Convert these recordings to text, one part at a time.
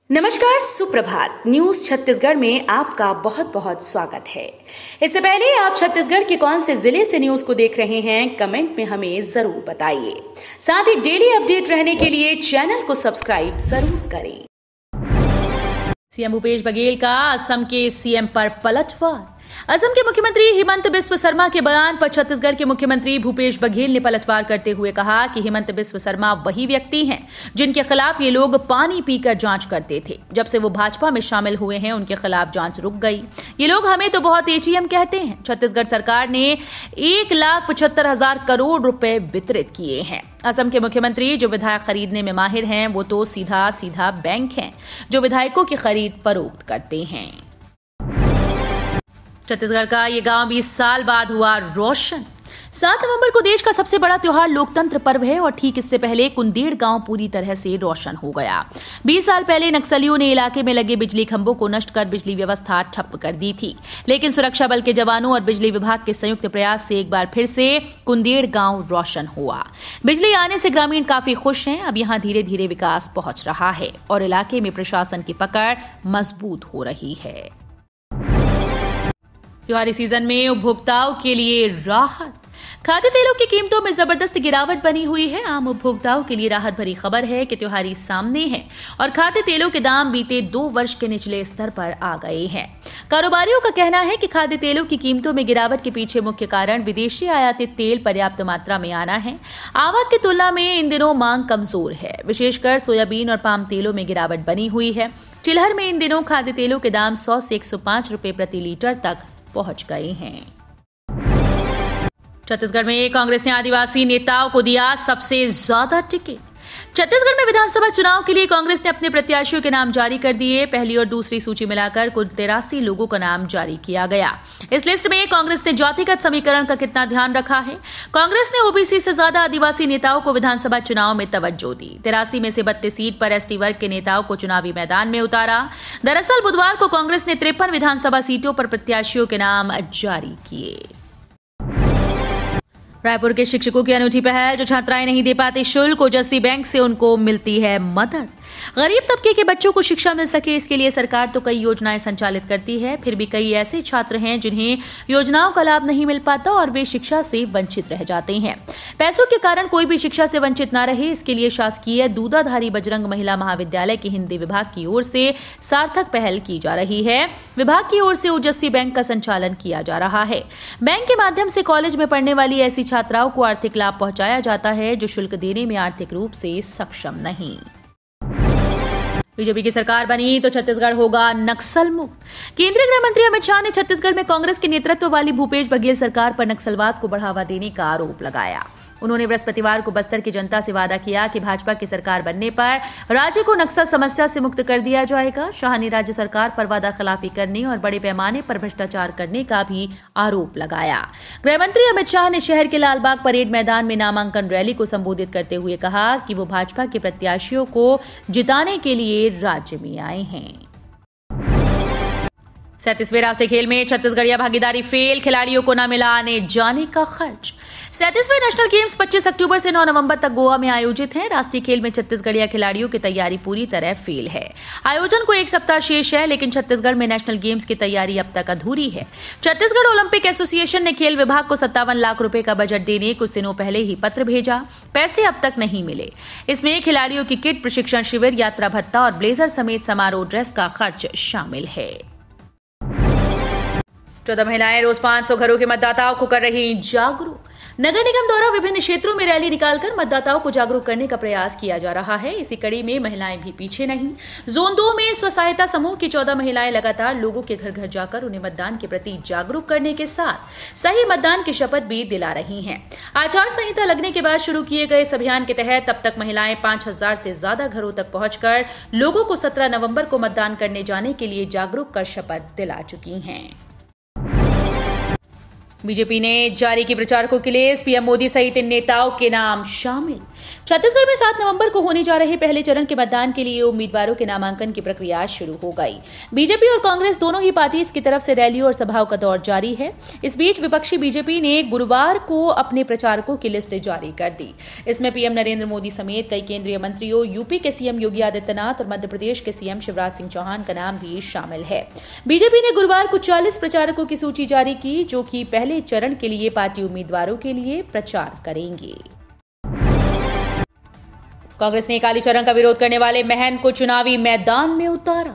नमस्कार, सुप्रभात। न्यूज छत्तीसगढ़ में आपका बहुत बहुत स्वागत है। इससे पहले आप छत्तीसगढ़ के कौन से जिले से न्यूज को देख रहे हैं, कमेंट में हमें जरूर बताइए। साथ ही डेली अपडेट रहने के लिए चैनल को सब्सक्राइब जरूर करें। सीएम भूपेश बघेल का असम के सीएम पर पलटवार। असम के मुख्यमंत्री हिमंत बिस्व शर्मा के बयान पर छत्तीसगढ़ के मुख्यमंत्री भूपेश बघेल ने पलटवार करते हुए कहा कि हिमंत बिस्व शर्मा वही व्यक्ति हैं जिनके खिलाफ ये लोग पानी पीकर जांच करते थे। जब से वो भाजपा में शामिल हुए हैं, उनके खिलाफ जांच रुक गई। ये लोग हमें तो बहुत एटीएम कहते हैं। छत्तीसगढ़ सरकार ने 1,75,000 करोड़ रुपए वितरित किए हैं। असम के मुख्यमंत्री जो विधायक खरीदने में माहिर हैं, वो तो सीधा बैंक हैं जो विधायकों की खरीद फरोख्त करते हैं। छत्तीसगढ़ का ये गांव 20 साल बाद हुआ रोशन। 7 नवंबर को देश का सबसे बड़ा त्योहार लोकतंत्र पर्व है और ठीक इससे पहले कुंदेड़ गांव पूरी तरह से रोशन हो गया। 20 साल पहले नक्सलियों ने इलाके में लगे बिजली खंभों को नष्ट कर बिजली व्यवस्था ठप कर दी थी, लेकिन सुरक्षा बल के जवानों और बिजली विभाग के संयुक्त प्रयास से एक बार फिर से कुंदेड़ गांव रोशन हुआ। बिजली आने से ग्रामीण काफी खुश हैं। अब यहां धीरे धीरे विकास पहुंच रहा है और इलाके में प्रशासन की पकड़ मजबूत हो रही है। त्योहारी सीजन में उपभोक्ताओं के लिए राहत। खाद्य तेलों की कीमतों में जबरदस्त गिरावट बनी हुई है। आम उपभोक्ताओं के लिए राहत भरी खबर है कि त्योहारी सामने है और खाद्य तेलों के दाम बीते 2 वर्ष के निचले स्तर पर आ गए हैं। कारोबारियों का कहना है कि खाद्य तेलों की कीमतों में गिरावट के पीछे मुख्य कारण विदेशी आयातित तेल पर्याप्त मात्रा में आना है। आवक की तुलना में इन दिनों मांग कमजोर है। विशेषकर सोयाबीन और पाम तेलों में गिरावट बनी हुई है। चिलहर में इन दिनों खाद्य तेलों के दाम 100 से 105 रुपए प्रति लीटर तक पहुंच गए हैं। छत्तीसगढ़ में कांग्रेस ने आदिवासी नेताओं को दिया सबसे ज्यादा टिकट। छत्तीसगढ़ में विधानसभा चुनाव के लिए कांग्रेस ने अपने प्रत्याशियों के नाम जारी कर दिए। पहली और दूसरी सूची मिलाकर कुल 83 लोगों का नाम जारी किया गया। इस लिस्ट में कांग्रेस ने जातिगत समीकरण का कितना ध्यान रखा है? कांग्रेस ने ओबीसी से ज्यादा आदिवासी नेताओं को विधानसभा चुनाव में तवज्जो दी। 83 में से 32 सीट पर एसटी वर्ग के नेताओं को चुनावी मैदान में उतारा। दरअसल बुधवार को कांग्रेस ने 53 विधानसभा सीटों पर प्रत्याशियों के नाम जारी किए। रायपुर के शिक्षकों की अनूठी पहल, जो छात्राएं नहीं दे पाते शुल्क, ओजस्वी बैंक से उनको मिलती है मदद। गरीब तबके के बच्चों को शिक्षा मिल सके, इसके लिए सरकार तो कई योजनाएं संचालित करती है। फिर भी कई ऐसे छात्र हैं जिन्हें योजनाओं का लाभ नहीं मिल पाता और वे शिक्षा से वंचित रह जाते हैं। पैसों के कारण कोई भी शिक्षा से वंचित न रहे, इसके लिए शासकीय दूधाधारी बजरंग महिला महाविद्यालय के हिंदी विभाग की ओर से सार्थक पहल की जा रही है। विभाग की ओर से ओजस्वी बैंक का संचालन किया जा रहा है। बैंक के माध्यम से कॉलेज में पढ़ने वाली ऐसी छात्राओं को आर्थिक लाभ पहुंचाया जाता है जो शुल्क देने में आर्थिक रूप से सक्षम नहीं। बीजेपी की सरकार बनी तो छत्तीसगढ़ होगा नक्सल मुक्त। केंद्रीय गृह मंत्री अमित शाह ने छत्तीसगढ़ में कांग्रेस के नेतृत्व वाली भूपेश बघेल सरकार पर नक्सलवाद को बढ़ावा देने का आरोप लगाया। उन्होंने बृहस्पतिवार को बस्तर की जनता से वादा किया कि भाजपा की सरकार बनने पर राज्य को नक्सल समस्या से मुक्त कर दिया जाएगा। शाह ने राज्य सरकार पर वादा खिलाफी करने और बड़े पैमाने पर भ्रष्टाचार करने का भी आरोप लगाया। गृह मंत्री अमित शाह ने शहर के लालबाग परेड मैदान में नामांकन रैली को संबोधित करते हुए कहा कि वो भाजपा के प्रत्याशियों को जिताने के लिए राज्य में आए हैं। 37वें राष्ट्रीय खेल में छत्तीसगढ़िया भागीदारी फेल, खिलाड़ियों को न मिला आने जाने का खर्च। 37वें नेशनल गेम्स 25 अक्टूबर से 9 नवंबर तक गोवा में आयोजित हैं। राष्ट्रीय खेल में छत्तीसगढ़िया खिलाड़ियों की तैयारी पूरी तरह फेल है। आयोजन को 1 सप्ताह शेष है, लेकिन छत्तीसगढ़ में नेशनल गेम्स की तैयारी अब तक अधूरी है। छत्तीसगढ़ ओलंपिक एसोसिएशन ने खेल विभाग को 57 लाख रुपए का बजट देने कुछ दिनों पहले ही पत्र भेजा। पैसे अब तक नहीं मिले। इसमें खिलाड़ियों की किट, प्रशिक्षण शिविर, यात्रा भत्ता और ब्लेजर समेत समारोह ड्रेस का खर्च शामिल है। 14 महिलाएं रोज 500 घरों के मतदाताओं को कर रही जागरूक। नगर निगम द्वारा विभिन्न क्षेत्रों में रैली निकालकर मतदाताओं को जागरूक करने का प्रयास किया जा रहा है। इसी कड़ी में महिलाएं भी पीछे नहीं। जोन 2 में स्व सहायता समूह की 14 महिलाएं लगातार लोगों के घर घर जाकर उन्हें मतदान के प्रति जागरूक करने के साथ सही मतदान की शपथ भी दिला रही हैं। आचार संहिता लगने के बाद शुरू किए गए इस अभियान के तहत अब तक महिलाएं 5000 से ज्यादा घरों तक पहुंचकर लोगों को 17 नवंबर को मतदान करने जाने के लिए जागरूक कर शपथ दिला चुकी हैं। बीजेपी ने जारी की प्रचारकों की लिस्ट, पीएम मोदी सहित इन नेताओं के नाम शामिल। छत्तीसगढ़ में 7 नवंबर को होने जा रहे पहले चरण के मतदान के लिए उम्मीदवारों के नामांकन की प्रक्रिया शुरू हो गई। बीजेपी और कांग्रेस दोनों ही पार्टी की तरफ से रैलियों और सभाओं का दौर जारी है। इस बीच विपक्षी बीजेपी ने गुरुवार को अपने प्रचारकों की लिस्ट जारी कर दी। इसमें पीएम नरेंद्र मोदी समेत कई केंद्रीय मंत्रियों, यूपी के सीएम योगी आदित्यनाथ और मध्य प्रदेश के सीएम शिवराज सिंह चौहान का नाम भी शामिल है। बीजेपी ने गुरुवार को 40 प्रचारकों की सूची जारी की, जो कि पहले चरण के लिए पार्टी उम्मीदवारों के लिए प्रचार करेंगे। कांग्रेस ने कालीचरण का विरोध करने वाले महंत को चुनावी मैदान में उतारा।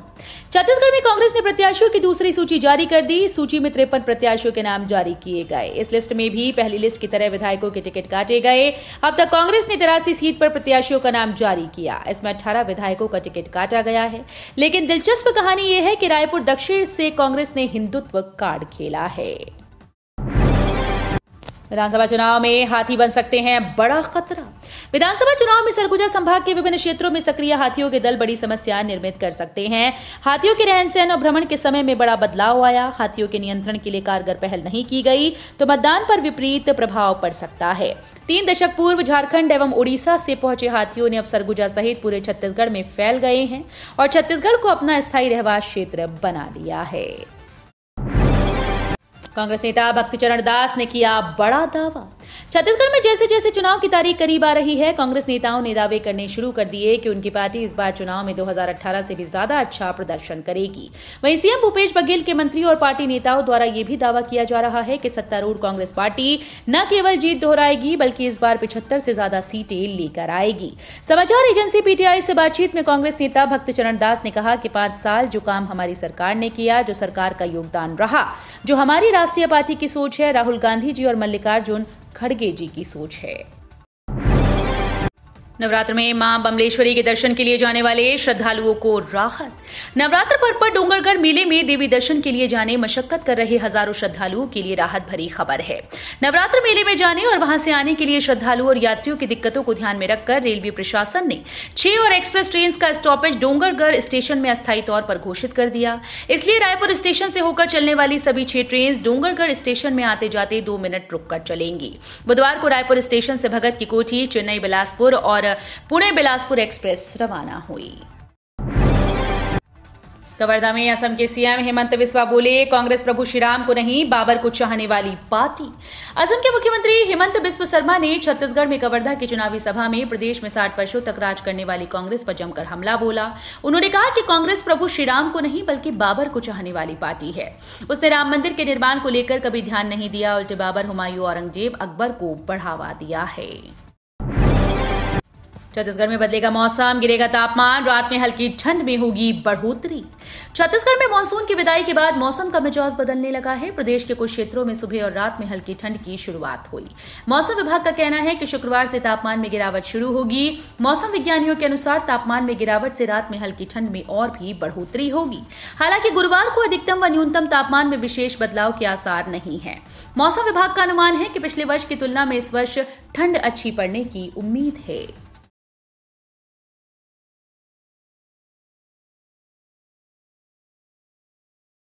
छत्तीसगढ़ में कांग्रेस ने प्रत्याशियों की दूसरी सूची जारी कर दी। सूची में 53 प्रत्याशियों के नाम जारी किए गए। इस लिस्ट में भी पहली लिस्ट की तरह विधायकों के टिकट काटे गए। अब तक कांग्रेस ने 83 सीट पर प्रत्याशियों का नाम जारी किया। इसमें 18 विधायकों का टिकट काटा गया है। लेकिन दिलचस्प कहानी यह है कि रायपुर दक्षिण से कांग्रेस ने हिंदुत्व कार्ड खेला है। विधानसभा चुनाव में हाथी बन सकते हैं बड़ा खतरा। विधानसभा चुनाव में सरगुजा संभाग के विभिन्न क्षेत्रों में सक्रिय हाथियों के दल बड़ी समस्या निर्मित कर सकते हैं। हाथियों के रहन सहन और भ्रमण के समय में बड़ा बदलाव आया। हाथियों के नियंत्रण के लिए कारगर पहल नहीं की गई तो मतदान पर विपरीत प्रभाव पड़ सकता है। 3 दशक पूर्व झारखंड एवं उड़ीसा से पहुंचे हाथियों ने अब सरगुजा सहित पूरे छत्तीसगढ़ में फैल गए हैं और छत्तीसगढ़ को अपना स्थायी रहवास क्षेत्र बना लिया है। कांग्रेस नेता भक्तचरण दास ने किया बड़ा दावा। छत्तीसगढ़ में जैसे जैसे चुनाव की तारीख करीब आ रही है, कांग्रेस नेताओं ने दावे करने शुरू कर दिए कि उनकी पार्टी इस बार चुनाव में 2018 से भी ज्यादा अच्छा प्रदर्शन करेगी। वहीं सीएम भूपेश बघेल के मंत्री और पार्टी नेताओं द्वारा यह भी दावा किया जा रहा है कि सत्तारूढ़ कांग्रेस पार्टी न केवल जीत दोहराएगी बल्कि इस बार 75 से ज्यादा सीटें लेकर आएगी। समाचार एजेंसी पीटीआई से बातचीत में कांग्रेस नेता भक्तचरण दास ने कहा कि 5 साल जो काम हमारी सरकार ने किया, जो सरकार का योगदान रहा, जो हमारी राष्ट्रीय पार्टी की सोच है, राहुल गांधी जी और मल्लिकार्जुन खड़गे जी की सोच है। नवरात्र में मां बमलेश्वरी के दर्शन के लिए जाने वाले श्रद्धालुओं को राहत। नवरात्र पर्व पर डोंगरगढ़ मेले में देवी दर्शन के लिए जाने मशक्कत कर रहे हजारों श्रद्धालुओं के लिए राहत भरी खबर है। नवरात्र मेले में जाने और वहां से आने के लिए श्रद्धालुओं और यात्रियों की दिक्कतों को ध्यान में रखकर रेलवे प्रशासन ने 6 और एक्सप्रेस ट्रेन का स्टॉपेज डोंगरगढ़ स्टेशन में अस्थायी तौर पर घोषित कर दिया। इसलिए रायपुर स्टेशन से होकर चलने वाली सभी 6 ट्रेन डोंगरगढ़ स्टेशन में आते जाते 2 मिनट रुककर चलेंगी। बुधवार को रायपुर स्टेशन से भगत की कोठी, चेन्नई बिलासपुर और पुणे बिलासपुर एक्सप्रेस रवाना हुई। कवर्धा में असम के सीएम हेमंत बिस्वा बोले, कांग्रेस प्रभु श्री राम को नहीं बाबर को चाहने वाली पार्टी। असम के मुख्यमंत्री हेमंत बिस्वा शर्मा ने छत्तीसगढ़ में कवर्धा की चुनावी सभा में प्रदेश में 60 वर्षों तक राज करने वाली कांग्रेस पर जमकर हमला बोला। उन्होंने कहा कि कांग्रेस प्रभु श्री राम को नहीं बल्कि बाबर को चाहने वाली पार्टी है। उसने राम मंदिर के निर्माण को लेकर कभी ध्यान नहीं दिया, उल्टे बाबर, हुमायूं, औरंगजेब, अकबर को बढ़ावा दिया है। छत्तीसगढ़ में बदलेगा मौसम, गिरेगा तापमान, रात में हल्की ठंड में होगी बढ़ोतरी। छत्तीसगढ़ में मानसून की विदाई के बाद मौसम का मिजाज बदलने लगा है। प्रदेश के कुछ क्षेत्रों में सुबह और रात में हल्की ठंड की शुरुआत हुई। मौसम विभाग का कहना है कि शुक्रवार से तापमान में गिरावट शुरू होगी। मौसम विज्ञानियों के अनुसार तापमान में गिरावट से रात में हल्की ठंड में और भी बढ़ोतरी होगी। हालांकि गुरुवार को अधिकतम व न्यूनतम तापमान में विशेष बदलाव के आसार नहीं है। मौसम विभाग का अनुमान है कि पिछले वर्ष की तुलना में इस वर्ष ठंड अच्छी पड़ने की उम्मीद है।